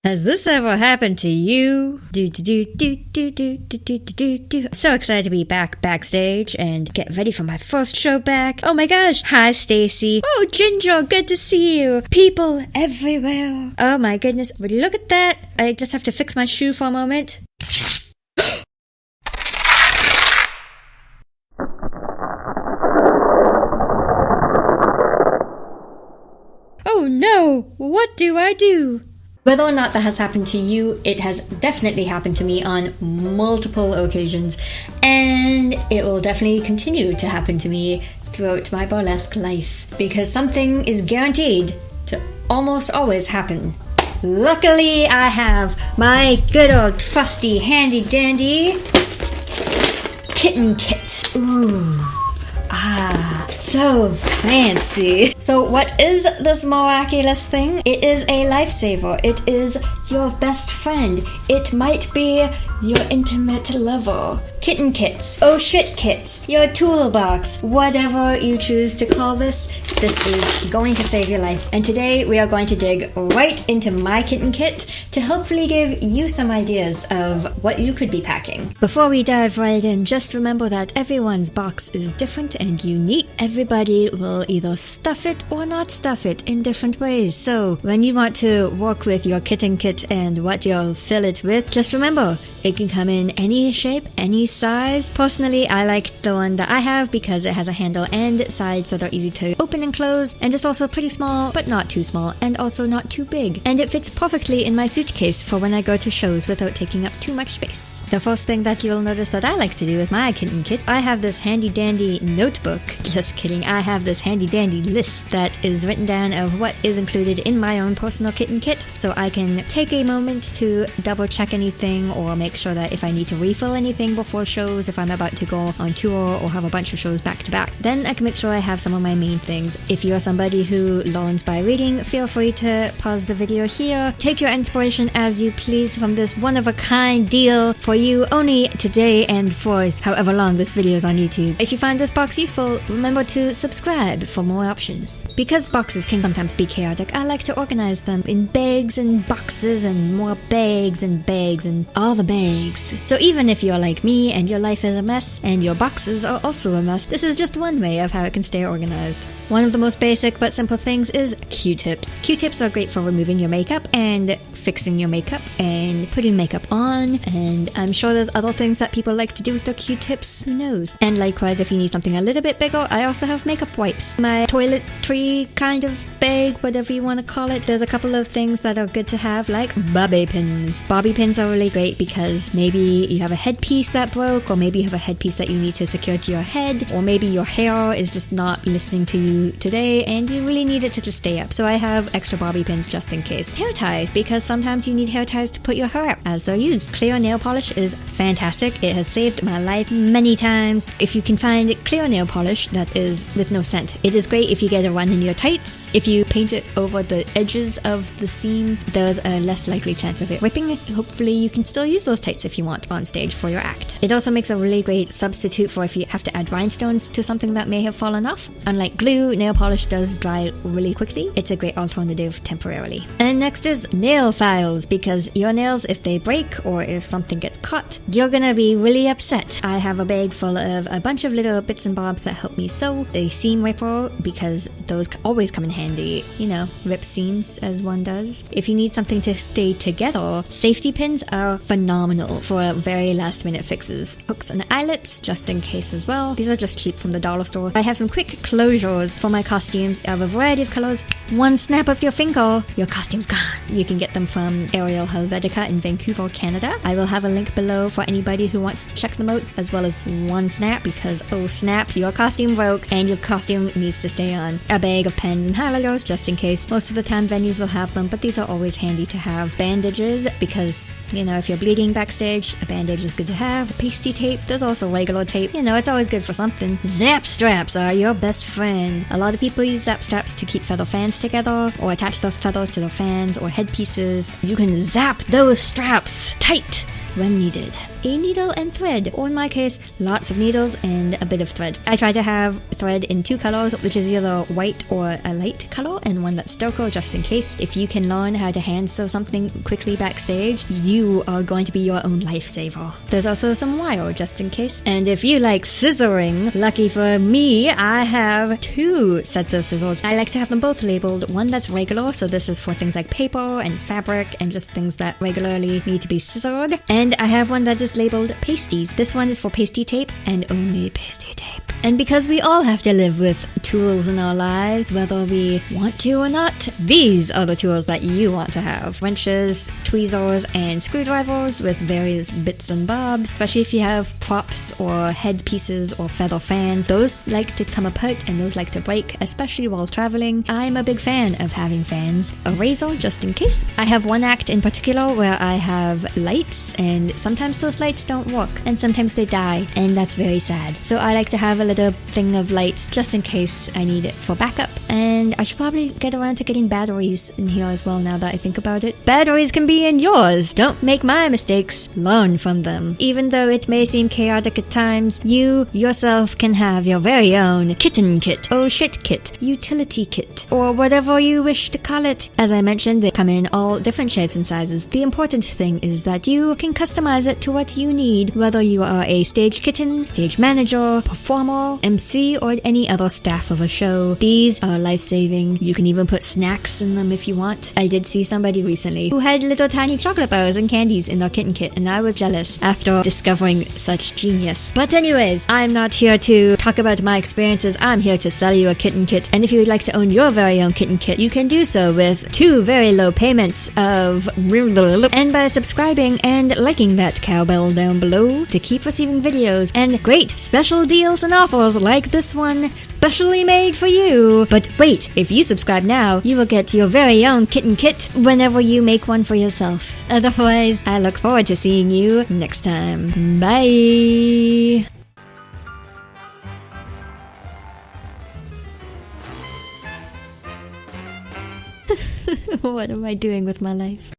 Has this ever happened to you? I'm so excited to be back backstage and get ready for my first show back. Oh my gosh. Hi, Stacy. Oh, Ginger, good to see you. People everywhere. Oh my goodness. Would you look at that? I just have to fix my shoe for a moment. Oh no! What do I do? Whether or not that has happened to you, it has definitely happened to me on multiple occasions, and it will definitely continue to happen to me throughout my burlesque life, because something is guaranteed to almost always happen. Luckily, I have my good old trusty handy dandy Kitten Kit. Ooh. Ah, so fancy. So what is this miraculous thing? It is a lifesaver. It is your best friend. It might be your intimate lover. Kitten Kits, oh shit kits, your toolbox, whatever you choose to call this is going to save your life. And today we are going to dig right into my kitten kit to hopefully give you some ideas of what you could be packing. Before we dive right in, just remember that everyone's box is different and unique. Everybody will either stuff it or not stuff it in different ways. So when you want to work with your kitten kit and what you'll fill it with, just remember, it can come in any shape, any size. Personally, I like the one that I have because it has a handle and sides that are easy to open and close, and it's also pretty small, but not too small, and also not too big. And it fits perfectly in my suitcase for when I go to shows without taking up too much space. The first thing that you'll notice that I like to do with my kitten kit, I have this handy dandy notebook. Just kidding, I have this handy dandy list that is written down of what is included in my own personal kitten kit, so I can take a moment to double check anything or make sure that if I need to refill anything before shows, if I'm about to go on tour or have a bunch of shows back to back, then I can make sure I have some of my main things. If you are somebody who learns by reading, feel free to pause the video here. Take your inspiration as you please from this one-of-a-kind deal for you only today and for however long this video is on YouTube. If you find this box useful, remember to subscribe for more options. Because boxes can sometimes be chaotic, I like to organize them in bags and boxes and more bags and all the bags. So even if you're like me and your life is a mess and your boxes are also a mess, this is just one way of how it can stay organized. One of the most basic but simple things is Q-tips. Q-tips are great for removing your makeup and fixing your makeup and putting makeup on, and I'm sure there's other things that people like to do with their Q-tips, who knows. And likewise, if you need something a little bit bigger, I also have makeup wipes. My toiletry kind of bag, whatever you want to call it. There's a couple of things that are good to have, like bobby pins. Bobby pins are really great because maybe you have a headpiece that broke, or maybe you have a headpiece that you need to secure to your head, or maybe your hair is just not listening to you today and you really need it to just stay up. So I have extra bobby pins just in case. Hair ties, because sometimes you need hair ties to put your hair up as they're used. Clear nail polish is fantastic. It has saved my life many times. If you can find clear nail polish that is with no scent, it is great if you get a run in your tights. If you paint it over the edges of the seam, there's a less likely chance of it ripping. Hopefully you can still use those tights if you want on stage for your act. It also makes a really great substitute for if you have to add rhinestones to something that may have fallen off. Unlike glue, nail polish does dry really quickly. It's a great alternative temporarily. And next is nail files, because your nails, if they break or if something gets caught, you're gonna be really upset. I have a bag full of a bunch of little bits and bobs that help me sew. A seam ripper, because those always come in handy. You know, rip seams as one does. If you need something to stay together, safety pins are phenomenal for very last minute fixes. Hooks and eyelets, just in case as well. These are just cheap from the dollar store. I have some quick closures for my costumes of a variety of colors. One snap of your finger, your costume's gone. You can get them from Ariel Helvetica in Vancouver, Canada. I will have a link below for anybody who wants to check them out, as well as one snap, because oh snap, your costume broke and your costume needs to stay on. A bag of pens and highlighters, just in case. Most of the time venues will have them, but these are always handy to have. Bandages, because, you know, if you're bleeding backstage, a bandage is good to have. Pasty tape, there's also regular tape. You know, it's always good for something. Zap straps are your best friend. A lot of people use zap straps to keep feather fans together, or attach their feathers to their fans or headpieces. You can zap those straps tight when needed. a needle and thread, or in my case, lots of needles and a bit of thread. I try to have thread in 2 colors, which is either white or a light color, and one that's darker, just in case. If you can learn how to hand sew something quickly backstage, you are going to be your own lifesaver. There's also some wire, just in case. And if you like scissoring, lucky for me, I have 2 sets of scissors. I like to have them both labeled. One that's regular, so this is for things like paper and fabric and just things that regularly need to be scissored. And I have one that is labeled pasties. This one is for pasty tape and only pasty tape. And because we all have to live with tools in our lives, whether we want to or not, these are the tools that you want to have. Wrenches, tweezers, and screwdrivers with various bits and bobs, especially if you have props or headpieces or feather fans. Those like to come apart and those like to break, especially while traveling. I'm a big fan of having fans. A razor, just in case. I have one act in particular where I have lights, and sometimes those lights don't work, and sometimes they die, and that's very sad. So I like to have a little thing of lights just in case I need it for backup. And I should probably get around to getting batteries in here as well now that I think about it. Batteries can be in yours. Don't make my mistakes. Learn from them. Even though it may seem chaotic at times, you yourself can have your very own kitten kit, oh shit kit, utility kit, or whatever you wish to call it. As I mentioned, they come in all different shapes and sizes. The important thing is that you can customize it to what you need, whether you are a stage kitten, stage manager, performer, MC, or any other staff of a show. These are life-saving. You can even put snacks in them if you want. I did see somebody recently who had little tiny chocolate bars and candies in their kitten kit, and I was jealous after discovering such genius. But anyways, I'm not here to talk about my experiences. I'm here to sell you a kitten kit, and if you would like to own your very own kitten kit, you can do so with 2 very low payments of and by subscribing and liking that cowbell down below to keep receiving videos and great special deals and offers like this one, specially made for you. But wait, if you subscribe now, you will get your very own kitten kit whenever you make one for yourself. Otherwise, I look forward to seeing you next time. Bye! What am I doing with my life?